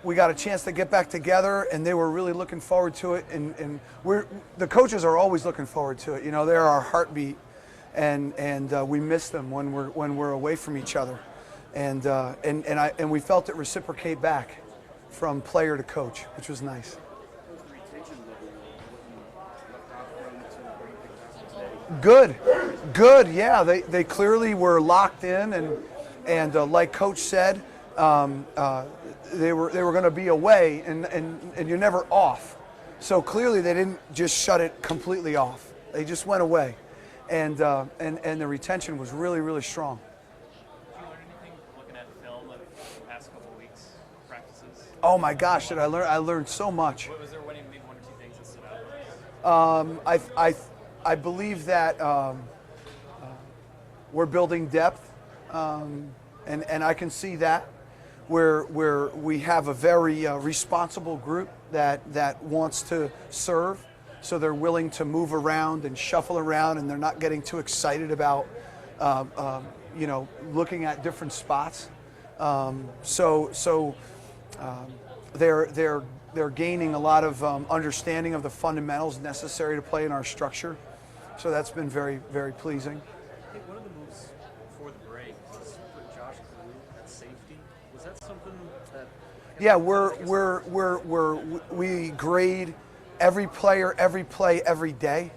We got a chance to get back together, and they were really looking forward to it. And the coaches are always looking forward to it. You know, they're our heartbeat, and we miss them when we're away from each other. And we felt it reciprocate back from player to coach, which was nice. Good. Yeah, they clearly were locked in, and like Coach said, they were going to be away, and you're never off. So clearly they didn't just shut it completely off. They just went away, and the retention was really, really strong. Did you learn anything looking at film of the past couple of weeks practices? Oh my gosh, did I learn? I learned so much. What was there maybe one or two things that stood out? I believe that we're building depth, and I can see that where we have a very responsible group that wants to serve, so they're willing to move around and shuffle around, and they're not getting too excited about looking at different spots. They're gaining a lot of understanding of the fundamentals necessary to play in our structure. So that's been very, very pleasing. I think one of the moves before the break was put Josh Blue at safety. Was that something that? Yeah, we grade every player, every play, every day,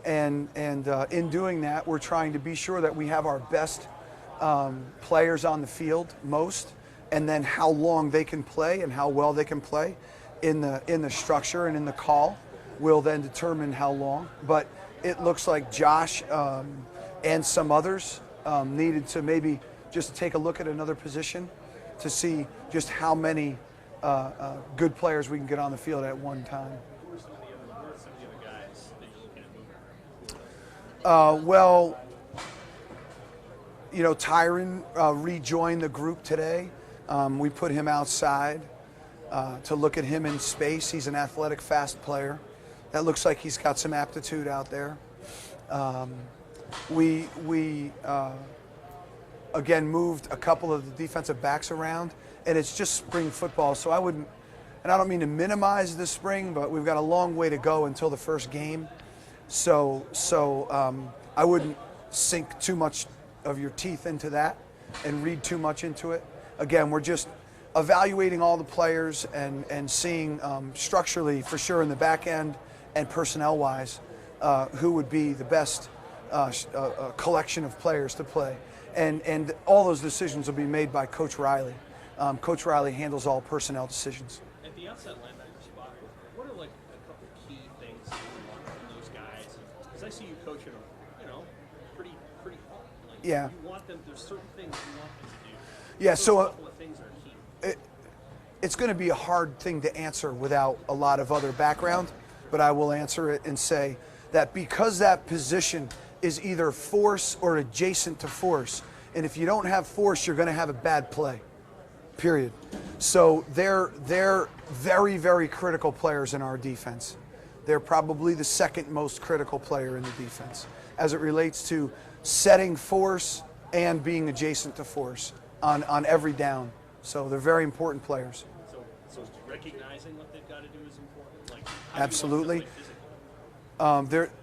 and in doing that, we're trying to be sure that we have our best players on the field most, and then how long they can play and how well they can play in the structure and in the call will then determine how long. But it looks like Josh and some others needed to maybe just take a look at another position to see just how many good players we can get on the field at one time. Who are some of the other guys that you're looking at moving around? Well, you know, Tyron rejoined the group today. We put him outside to look at him in space. He's an athletic, fast player. That looks like he's got some aptitude out there. We again moved a couple of the defensive backs around, and it's just spring football. So I wouldn't, and I don't mean to minimize the spring, but we've got a long way to go until the first game. So I wouldn't sink too much of your teeth into that and read too much into it. Again, we're just evaluating all the players and seeing structurally for sure in the back end and personnel-wise who would be the best collection of players to play. And all those decisions will be made by Coach Riley. Coach Riley handles all personnel decisions. At the outside linebacker spot, what are like a couple key things you want from those guys? Because I see you coaching them, pretty hard. Like, yeah. You want them. There's certain things you want them to do. Yeah. So. A couple of things are key. It's going to be a hard thing to answer without a lot of other background, but I will answer it and say that because that position is either force or adjacent to force, and if you don't have force, you're going to have a bad play, period. So they're very, very critical players in our defense. They're probably the second most critical player in the defense as it relates to setting force and being adjacent to force on every down. So they're very important players. So recognizing what they've got to do is important? Like, absolutely.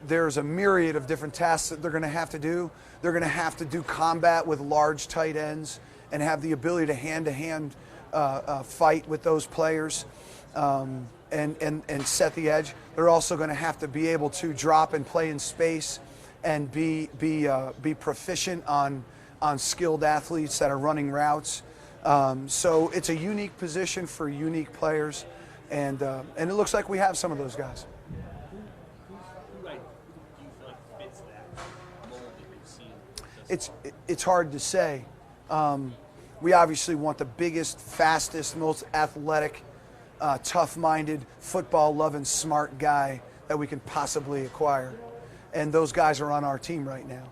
There's a myriad of different tasks that they're going to have to do. They're going to have to do combat with large tight ends and have the ability to hand-to-hand fight with those players and set the edge. They're also going to have to be able to drop and play in space and be proficient on skilled athletes that are running routes. So it's a unique position for unique players, and it looks like we have some of those guys. Who do you feel like fits that mold that you've seen? It's hard to say. We obviously want the biggest, fastest, most athletic, tough-minded, football-loving, smart guy that we can possibly acquire, and those guys are on our team right now.